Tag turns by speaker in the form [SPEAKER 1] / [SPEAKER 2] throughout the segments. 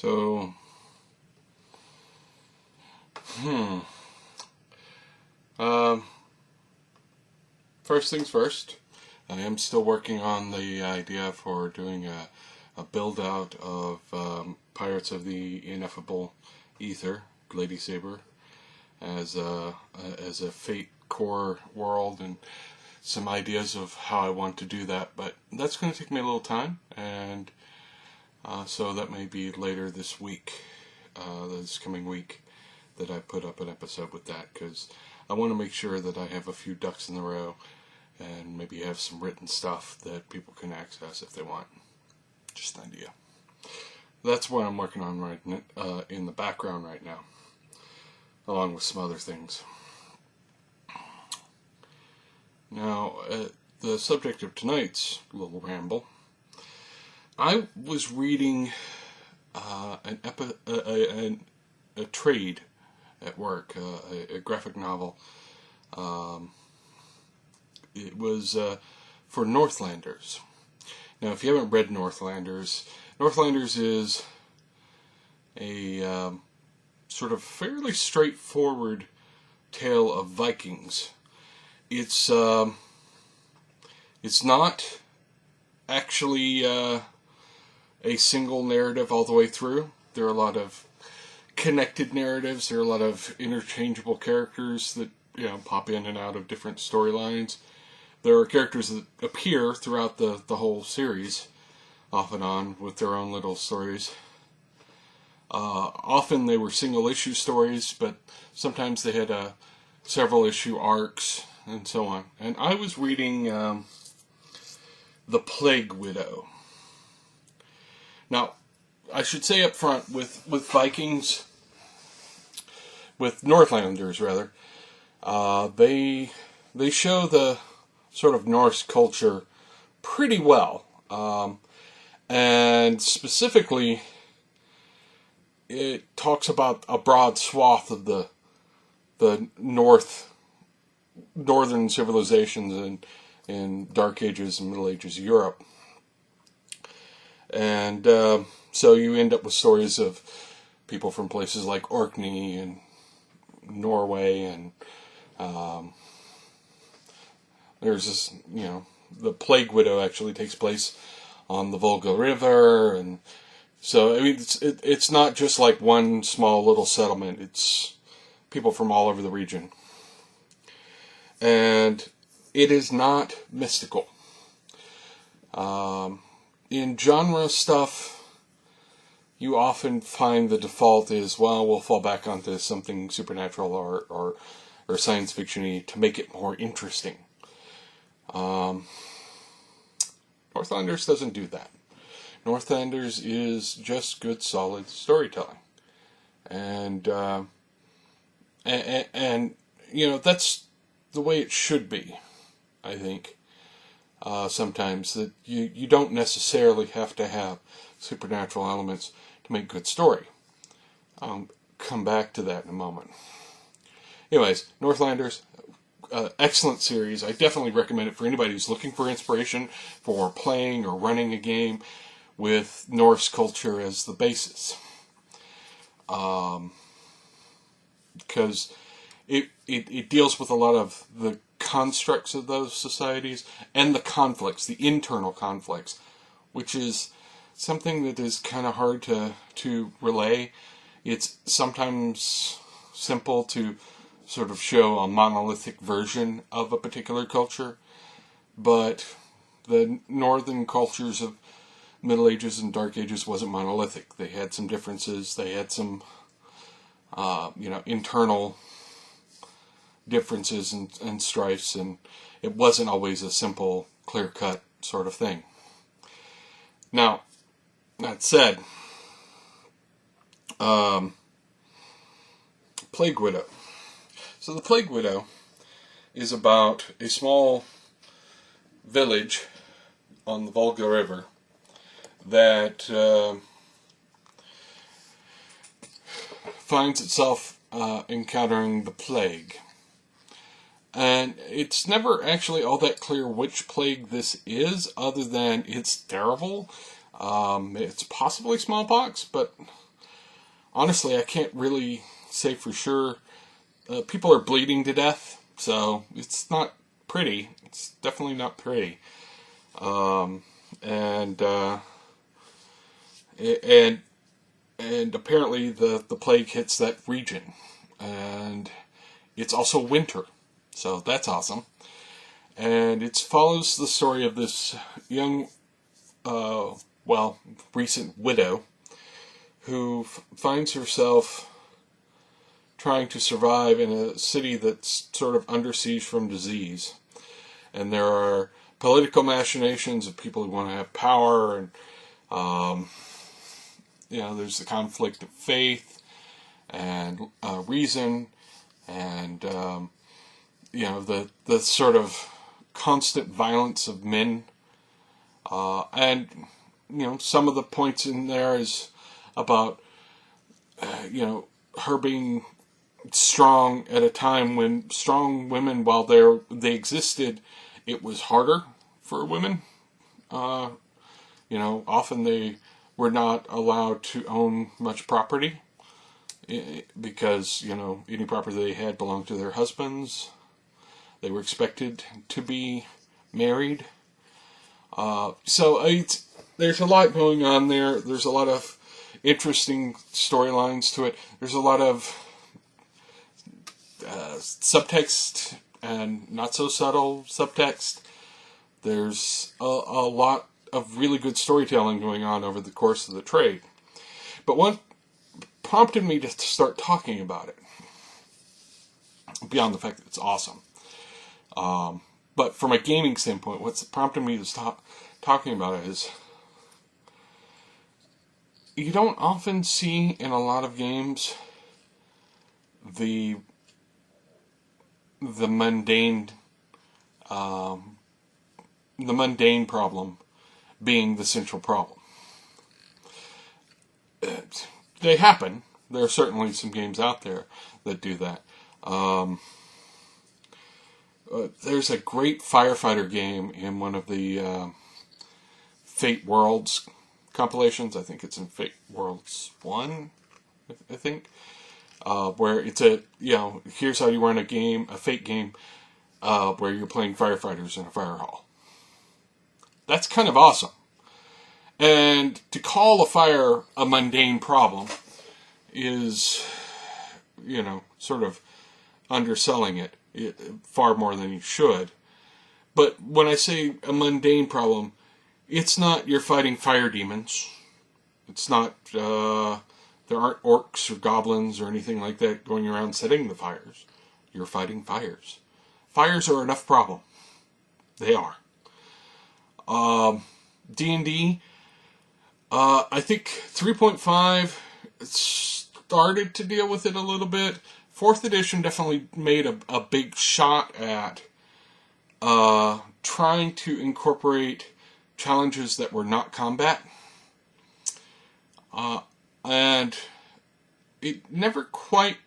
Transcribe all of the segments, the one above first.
[SPEAKER 1] So, first things first, I am still working on the idea for doing a build out of Pirates of the Ineffable Ether, Lady Saber, as a Fate core world, and some ideas of how I want to do that, but that's going to take me a little time, and so that may be later this week, this coming week, that I put up an episode with that, because I want to make sure that I have a few ducks in the row, and maybe have some written stuff that people can access if they want. Just an idea. That's what I'm working on right in the background right now, along with some other things. Now, the subject of tonight's little ramble, I was reading a trade at work, a graphic novel. It was for Northlanders. Now, if you haven't read Northlanders, Northlanders is a sort of fairly straightforward tale of Vikings. It's not actually a single narrative all the way through. There are a lot of connected narratives. There are a lot of interchangeable characters that pop in and out of different storylines. There are characters that appear throughout the whole series, off and on, with their own little stories. Often they were single issue stories, but sometimes they had several issue arcs, and so on. And I was reading The Plague Widow. Now, I should say up front, with Vikings, with Northlanders rather, they show the sort of Norse culture pretty well, and specifically, it talks about a broad swath of the northern civilizations in Dark Ages and Middle Ages Europe. And so you end up with stories of people from places like Orkney and Norway, and there's this, the Plague Widow actually takes place on the Volga River, and so, I mean, it's not just like one small little settlement. It's people from all over the region. And it is not mystical. In genre stuff, you often find the default is, well, we'll fall back onto something supernatural or science fiction-y to make it more interesting. Northlanders doesn't do that. Northlanders is just good, solid storytelling, and that's the way it should be. I think sometimes that you don't necessarily have to have supernatural elements to make good story. I'll come back to that in a moment. Anyways, Northlanders. Excellent series. I definitely recommend it for anybody who's looking for inspiration for playing or running a game with Norse culture as the basis. Because it deals with a lot of the constructs of those societies and the conflicts, the internal conflicts, which is something that is kind of hard to relay. It's sometimes simple to sort of show a monolithic version of a particular culture, but the northern cultures of Middle Ages and Dark Ages wasn't monolithic. They had some differences. They had some, internal differences and strifes, and it wasn't always a simple, clear-cut sort of thing. Now, that said, Plague Widow. So the Plague Widow is about a small village on the Volga River that finds itself encountering the plague. And it's never actually all that clear which plague this is, other than it's terrible. It's possibly smallpox, but honestly, I can't really say for sure. People are bleeding to death, so it's not pretty. It's definitely not pretty. And and and apparently the plague hits that region, and it's also winter, so that's awesome. And it follows the story of this young, recent widow who finds herself trying to survive in a city that's sort of under siege from disease. And there are political machinations of people who want to have power, and there's the conflict of faith and reason, and the sort of constant violence of men, and some of the points in there is about her being strong at a time when strong women, while they existed, it was harder for women. Often they were not allowed to own much property because any property they had belonged to their husbands. They were expected to be married. There's a lot going on there. There's a lot of interesting storylines to it. There's a lot of subtext and not so subtle subtext. There's a lot of really good storytelling going on over the course of the trade. But what prompted me to start talking about it, beyond the fact that it's awesome, but from a gaming standpoint, what's prompted me to stop talking about it is you don't often see in a lot of games the mundane problem being the central problem. They happen. There are certainly some games out there that do that. There's a great firefighter game in one of the Fate Worlds compilations. I think it's in Fate Worlds 1, I think. Where it's here's how you run a Fate game, where you're playing firefighters in a fire hall. That's kind of awesome. And to call a fire a mundane problem is, sort of underselling it far more than you should. But when I say a mundane problem, it's not you're fighting fire demons. It's not, there aren't orcs or goblins or anything like that going around setting the fires. You're fighting fires. Fires are enough problem. They are. D&D, I think 3.5 started to deal with it a little bit. 4th edition definitely made a big shot at trying to incorporate challenges that were not combat. And it never quite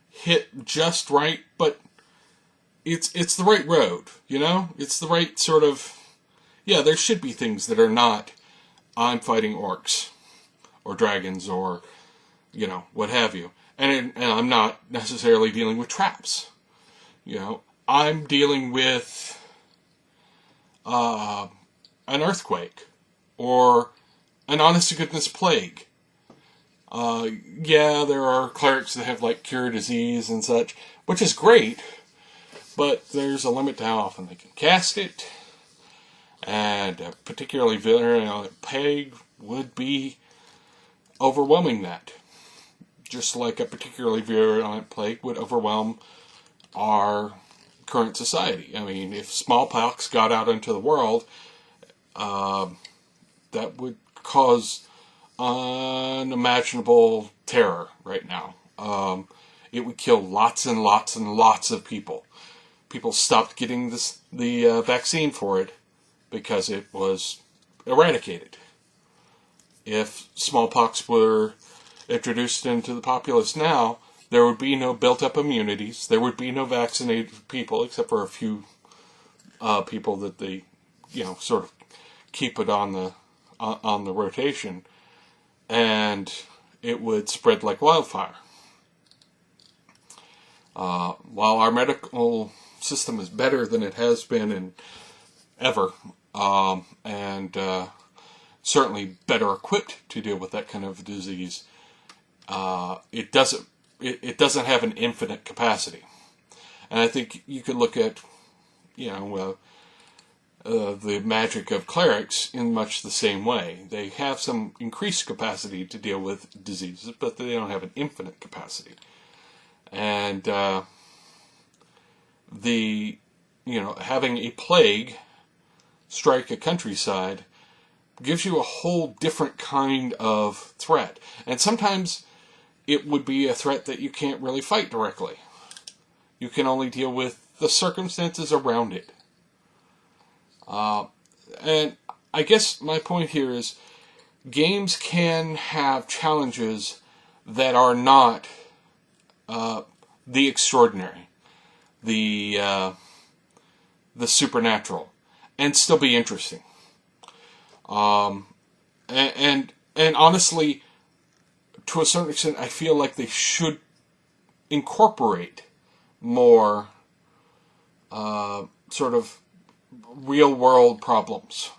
[SPEAKER 1] hit just right, but it's the right road, It's the right sort of... Yeah, there should be things that are not, I'm fighting orcs, or dragons, or, what have you. And I'm not necessarily dealing with traps. I'm dealing with an earthquake, or an honest-to-goodness plague. There are clerics that have, cure disease and such, which is great, but there's a limit to how often they can cast it. And a particularly virulent plague would be overwhelming that. Just like a particularly virulent plague would overwhelm our current society. I mean, if smallpox got out into the world, that would cause unimaginable terror right now. It would kill lots and lots and lots of people. People stopped getting the vaccine for it because it was eradicated. If smallpox were introduced into the populace now, there would be no built-up immunities. There would be no vaccinated people, except for a few people that they, sort of keep it on the rotation. And it would spread like wildfire. While our medical system is better than it has been in ever, and certainly better equipped to deal with that kind of disease, it doesn't have an infinite capacity. And I think you could look at, the magic of clerics in much the same way. They have some increased capacity to deal with diseases, but they don't have an infinite capacity. And having a plague strike a countryside gives you a whole different kind of threat. And sometimes it would be a threat that you can't really fight directly. You can only deal with the circumstances around it. And I guess my point here is games can have challenges that are not the extraordinary, the supernatural, and still be interesting. And honestly, to a certain extent, I feel like they should incorporate more sort of real-world problems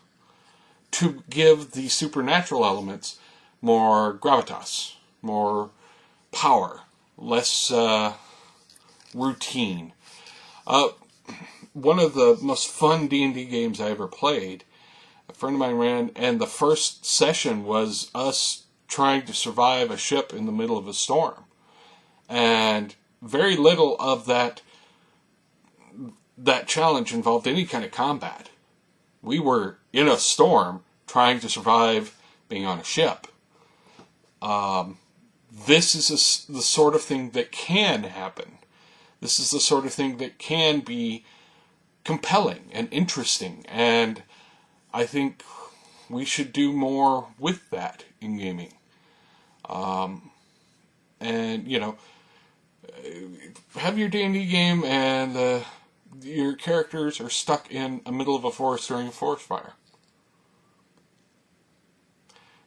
[SPEAKER 1] to give the supernatural elements more gravitas, more power, less routine. One of the most fun D&D games I ever played, a friend of mine ran, and the first session was us trying to survive a ship in the middle of a storm. And very little of that challenge involved any kind of combat. We were in a storm trying to survive being on a ship. This is the sort of thing that can happen. This is the sort of thing that can be compelling and interesting, and I think we should do more with that in gaming. And, have your D&D game and your characters are stuck in the middle of a forest during a forest fire.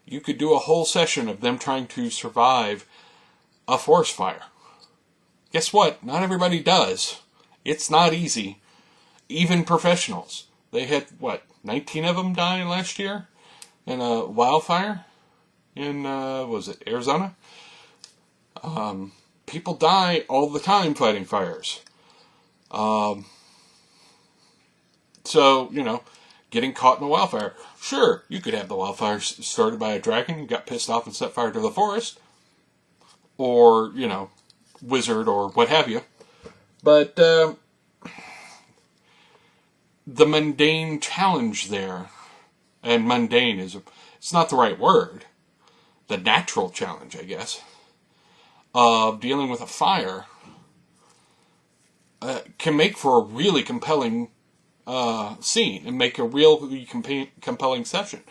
[SPEAKER 1] You could do a whole session of them trying to survive a forest fire. Guess what? Not everybody does. It's not easy. Even professionals. They had, 19 of them die last year in a wildfire in, Arizona? People die all the time fighting fires. So, getting caught in a wildfire. Sure, you could have the wildfire started by a dragon who got pissed off and set fire to the forest. Or, wizard or what have you. But the mundane challenge there, and mundane it's not the right word, the natural challenge, I guess, of dealing with a fire can make for a really compelling scene and make a really compelling session.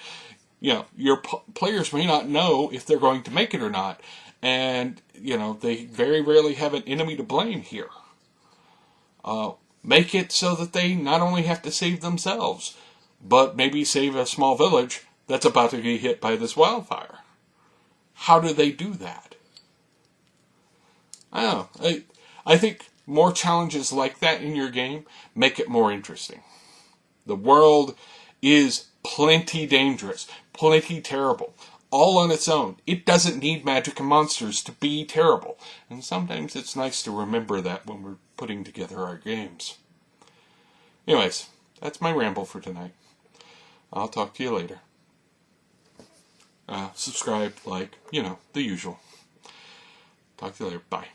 [SPEAKER 1] Your players may not know if they're going to make it or not, and they very rarely have an enemy to blame here. Make it so that they not only have to save themselves, but maybe save a small village that's about to get hit by this wildfire. How do they do that? I don't know. I think more challenges like that in your game make it more interesting. The world is plenty dangerous, plenty terrible, all on its own. It doesn't need magic and monsters to be terrible. And sometimes it's nice to remember that when we're putting together our games. Anyways, that's my ramble for tonight. I'll talk to you later. Subscribe, like, the usual. Talk to you later. Bye.